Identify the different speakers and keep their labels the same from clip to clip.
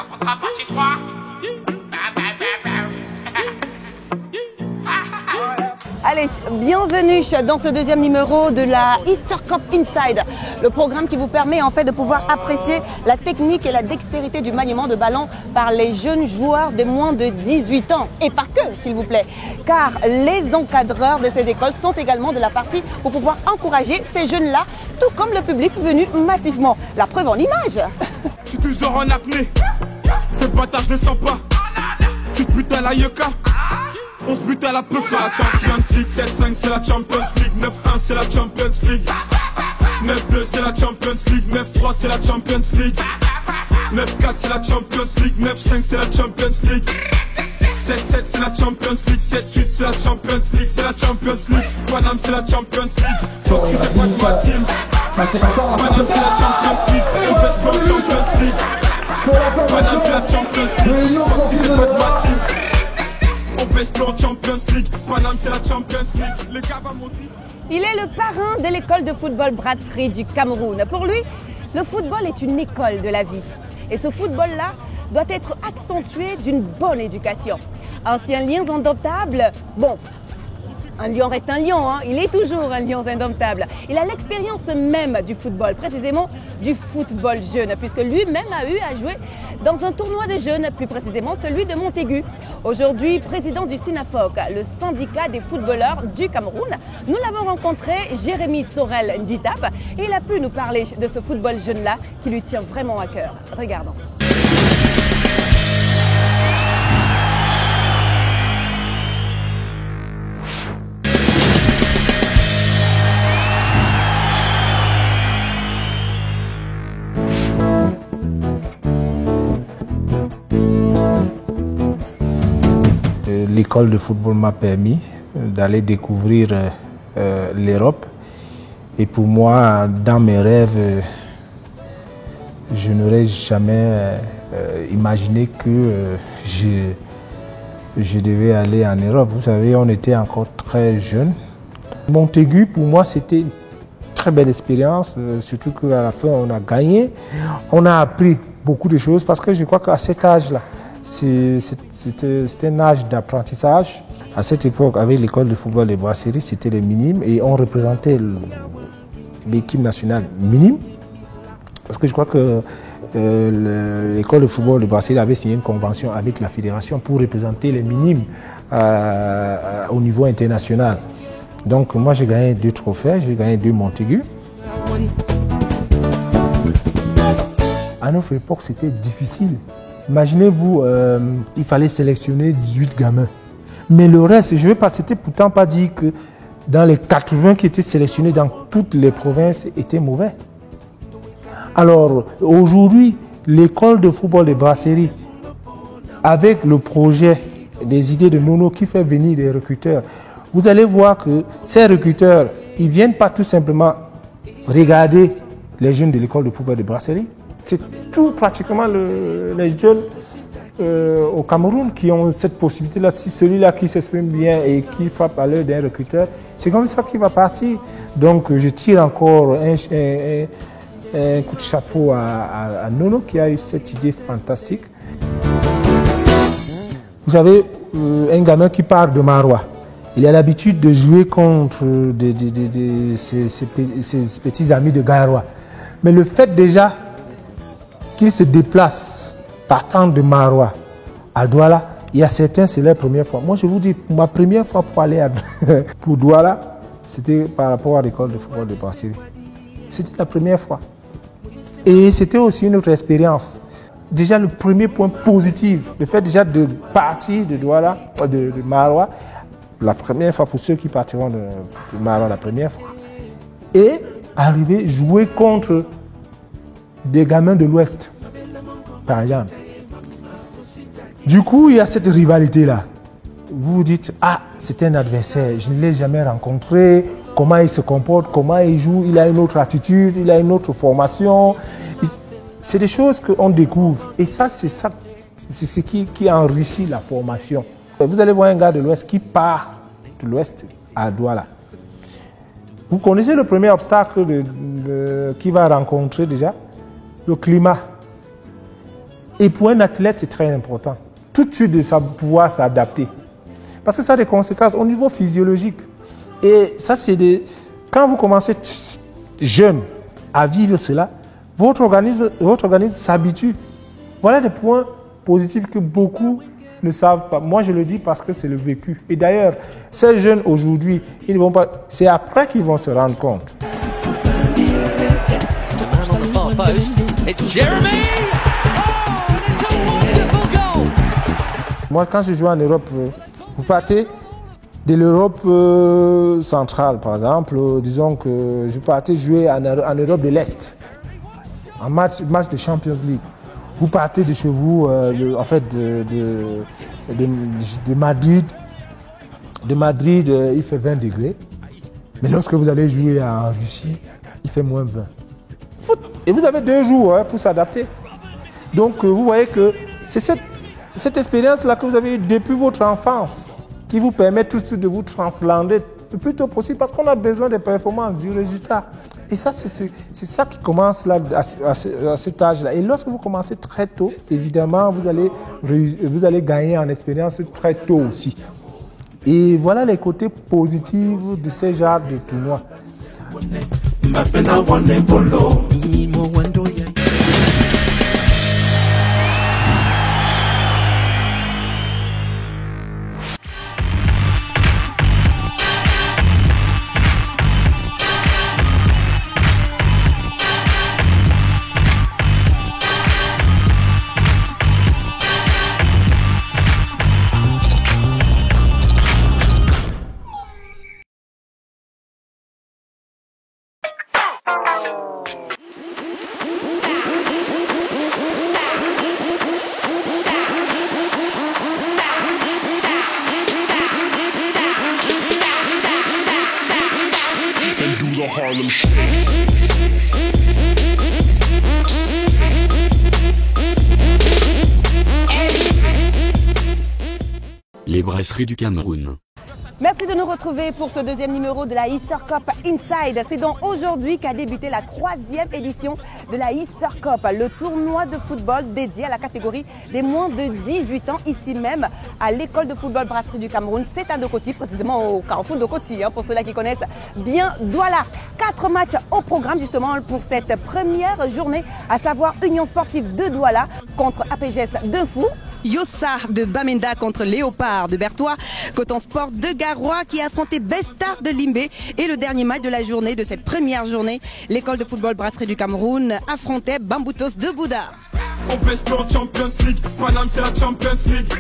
Speaker 1: Africa partie 3.
Speaker 2: Allez, bienvenue dans ce deuxième numéro de la Easter Cup Inside, le programme qui vous permet en fait de pouvoir apprécier la technique et la dextérité du maniement de ballon par les jeunes joueurs de moins de 18 ans. Et pas que, s'il vous plaît, car les encadreurs de ces écoles sont également de la partie pour pouvoir encourager ces jeunes-là, tout comme le public venu massivement. La preuve en image.
Speaker 3: Je suis toujours en apnée, ces bâtards je les sens pas. Tu te butes à la yucca. On se bute à la peu, c'est la Champions League. 7-5 c'est la Champions League. 9-1 c'est la Champions League. 9-2 c'est la Champions League. 9-3 c'est la Champions League. 9-4 c'est la Champions League. 9-5 c'est la Champions League. 7-7 c'est la Champions League. 7-8 c'est la Champions League. C'est la Champions League. Paname c'est la Champions League. Faut que tu n'es pas de ma team. Paname c'est la Champions League. On baisse pas la Champions League. Paname c'est la Champions League. Faut que tu n'es pas de ma team. On baisse pas en Champions League. Paname c'est la Champions League. Les gars vont monter.
Speaker 2: Il est le parrain de l'école de football Brasserie du Cameroun. Pour lui, le football est une école de la vie. Et ce football-là doit être accentué d'une bonne éducation. Ancien lion indomptable, bon, un lion reste un lion, hein. Il est toujours un lion indomptable. Il a l'expérience même du football, précisément du football jeune, puisque lui-même a eu à jouer dans un tournoi de jeunes, plus précisément celui de Montaigu. Aujourd'hui, président du SINAFOC, le syndicat des footballeurs du Cameroun, nous l'avons rencontré, Jérémy Sorel Nditap, et il a pu nous parler de ce football jeune-là qui lui tient vraiment à cœur. Regardons.
Speaker 4: L'école de football m'a permis d'aller découvrir l'Europe. Et pour moi, dans mes rêves, je n'aurais jamais imaginé que je devais aller en Europe. Vous savez, on était encore très jeunes. Montaigu, pour moi, c'était une très belle expérience, surtout qu'à la fin, on a gagné. On a appris beaucoup de choses parce que je crois qu'à cet âge-là, c'était un âge d'apprentissage. À cette époque, avec l'école de football de Brasserie, c'était les minimes et on représentait l'équipe nationale minime. Parce que je crois que l'école de football de Brasserie avait signé une convention avec la fédération pour représenter les minimes au niveau international. Donc moi j'ai gagné 2 trophées, j'ai gagné 2 Montaigu. À notre époque, c'était difficile. Imaginez-vous, il fallait sélectionner 18 gamins. Mais le reste, je ne vais pas, c'était pourtant pas dire que dans les 80 qui étaient sélectionnés dans toutes les provinces étaient mauvais. Alors aujourd'hui, l'école de football de Brasserie, avec le projet des idées de Nono qui fait venir des recruteurs, vous allez voir que ces recruteurs, ils ne viennent pas tout simplement regarder les jeunes de l'école de football de Brasserie. C'est tout pratiquement les jeunes au Cameroun qui ont cette possibilité-là. Si celui-là qui s'exprime bien et qui frappe à l'œil d'un recruteur, c'est comme ça qu'il va partir. Donc je tire encore un coup de chapeau à Nono qui a eu cette idée fantastique. Vous savez, un gamin qui part de Marois, il a l'habitude de jouer contre ses petits amis de Garoua. Mais le fait déjà qu'il se déplace partant de Marois à Douala, il y a certains, c'est leur première fois. Moi, je vous dis, ma première fois pour aller pour Douala, c'était par rapport à l'école de football de Brasserie. C'était la première fois. Et c'était aussi une autre expérience. Déjà, le premier point positif, le fait déjà de partir de Douala, de Marois, la première fois pour ceux qui partiront de Marois la première fois. Et arriver jouer contre des gamins de l'Ouest, par exemple. Du coup, il y a cette rivalité-là. Vous vous dites, ah, c'est un adversaire, je ne l'ai jamais rencontré, comment il se comporte, comment il joue, il a une autre attitude, il a une autre formation. C'est des choses qu'on découvre. Et ça, c'est ce qui enrichit la formation. Vous allez voir un gars de l'Ouest qui part de l'Ouest à Douala. Vous connaissez le premier obstacle qu'il va rencontrer déjà? Le climat. Et pour un athlète, c'est très important. Tout de suite de pouvoir s'adapter. Parce que ça a des conséquences au niveau physiologique. Et ça, c'est des... Quand vous commencez jeune à vivre cela, votre organisme s'habitue. Voilà des points positifs que beaucoup ne savent pas. Moi, je le dis parce que c'est le vécu. Et d'ailleurs, ces jeunes aujourd'hui, ils ne vont pas... C'est après qu'ils vont se rendre compte. Moi, quand je joue en Europe, vous partez de l'Europe centrale, par exemple. Disons que je partais jouer en Europe de l'Est, en match de Champions League. Vous partez de chez vous, en fait, de Madrid. De Madrid, il fait 20 degrés. Mais lorsque vous allez jouer en Russie, il fait moins 20. Et vous avez 2 jours pour s'adapter. Donc, vous voyez que c'est cette expérience-là que vous avez eue depuis votre enfance qui vous permet tout de suite de vous translander le plus tôt possible parce qu'on a besoin des performances, du résultat. Et ça, c'est ça qui commence là, à cet âge-là. Et lorsque vous commencez très tôt, évidemment, vous allez gagner en expérience très tôt aussi. Et voilà les côtés positifs de ces genres de tournois.
Speaker 1: Les brasseries du Cameroun.
Speaker 2: Merci de nous retrouver pour ce deuxième numéro de la Easter Cup Inside. C'est donc aujourd'hui qu'a débuté la 3e édition de la Easter Cup, le tournoi de football dédié à la catégorie des moins de 18 ans, ici même à l'école de football Brasserie du Cameroun. C'est à Dokoti, précisément au carrefour Dokoti, pour ceux-là qui connaissent bien Douala. 4 matchs au programme justement pour cette première journée, à savoir Union Sportive de Douala contre APGS d'Infou. Yossa de Bamenda contre Léopard de Bertois, Coton Sport de Garoua qui a affronté Bestar de Limbé et le dernier match de la journée, de cette première journée, l'école de football Brasserie du Cameroun affrontait Bamboutos de Bouddha.
Speaker 3: On pèse plus en Champions League, Paname c'est la Champions League.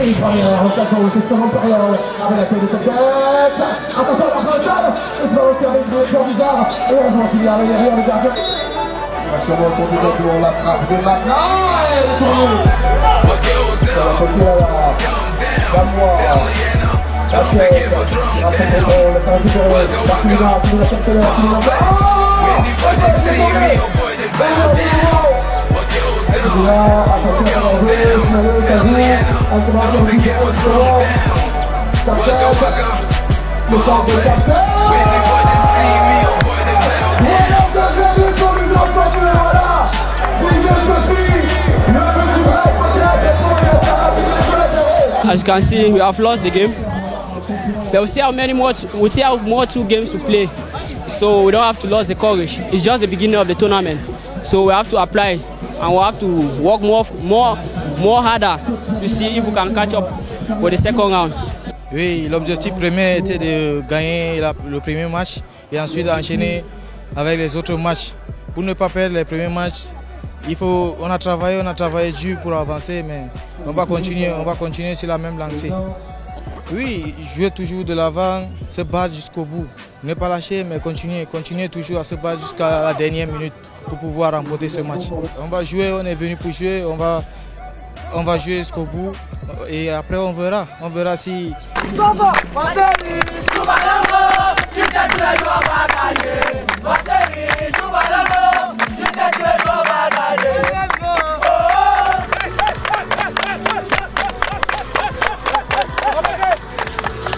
Speaker 5: Et il prend rien, rotation au 700 impérial, avec la tête de Tchèque. Attention, la Marcel, il se va retirer avec le joueur bizarre, et heureusement qu'il est arrivé derrière le gardien. Sur le tour du retour, la frappe de maintenant, et le tour. Ça va côté là, Gamois, la tête, la tête de ball, ça va récupérer, la Pina, qui nous achète la Pina. Là, attention à la jouer, ça joue, elle se marque dans le pied, le centre de capteur. Voilà, deuxième but pour l'Union Sportive, voilà, c'est je suis, le but du vrai,
Speaker 6: As you can see, we have lost the game, but we still have more 2 games to play, so we don't have to lose the courage. It's just the beginning of the tournament, so we have to apply. And we have to work more harder to see if we can catch up with the second round.
Speaker 7: Oui, l'objectif premier était de gagner le premier match et ensuite enchaîner avec les autres matchs. Pour ne pas perdre les premiers matchs, on a travaillé dur pour avancer, mais on va continuer sur la même lancée. Oui, jouer toujours de l'avant, se battre jusqu'au bout. Ne pas lâcher, mais continuer toujours à se battre jusqu'à la dernière minute pour pouvoir remporter ce match. On va jouer, on est venu pour jouer, on va jouer jusqu'au bout et après on verra si...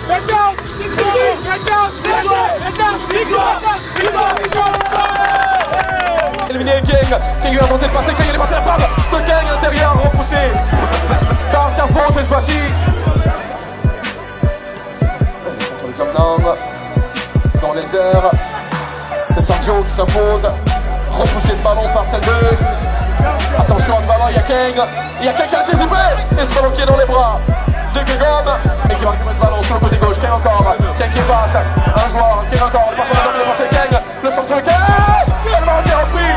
Speaker 3: Get down!
Speaker 5: C'est Sergio qui s'impose. Repousser ce ballon par celle de... Attention à ce ballon, il y a Keng. Il y a Keng qui a anticipé. Et ce ballon qui est dans les bras de Gegom. Et qui va récupérer ce ballon sur le côté gauche. Keng encore. Keng qui passe. Un joueur. Keng encore. Le passement de passer Keng. Le centre de Keng. Et le ballon qui est repris.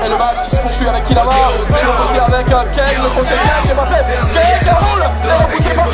Speaker 5: Et le match qui se poursuit avec Kilama. Je l'ai côté avec Keng. Le crochet Keng qui est passé. Keng qui roule. Et repoussé par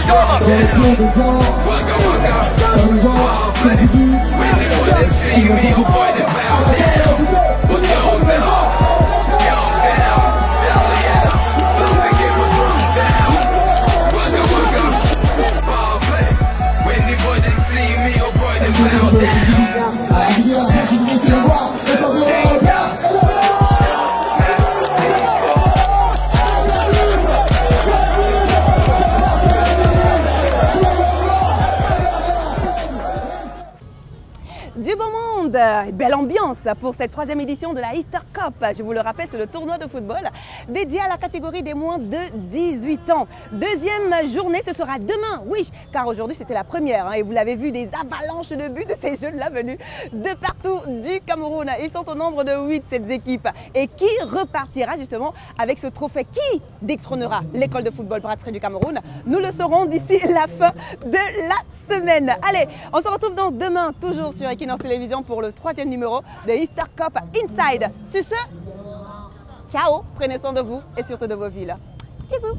Speaker 2: Du beau monde, belle ambiance pour cette troisième édition de la Easter Cup. Je vous le rappelle, c'est le tournoi de football dédié à la catégorie des moins de 18 ans. Deuxième journée, ce sera demain, oui, car aujourd'hui c'était la première. Et vous l'avez vu, des avalanches de buts de ces jeunes-là venus de partout du Cameroun. Ils sont au nombre de 8, cette équipe. Et qui repartira justement avec ce trophée? Qui détrônera l'école de football Brasserie du Cameroun? Nous le saurons d'ici la fin de la semaine. Allez, on se retrouve donc demain, toujours sur Equinox Télévision pour le troisième numéro de Easter Cup Inside. Sur ce, ciao, prenez soin de vous et surtout de vos villes. Bisous.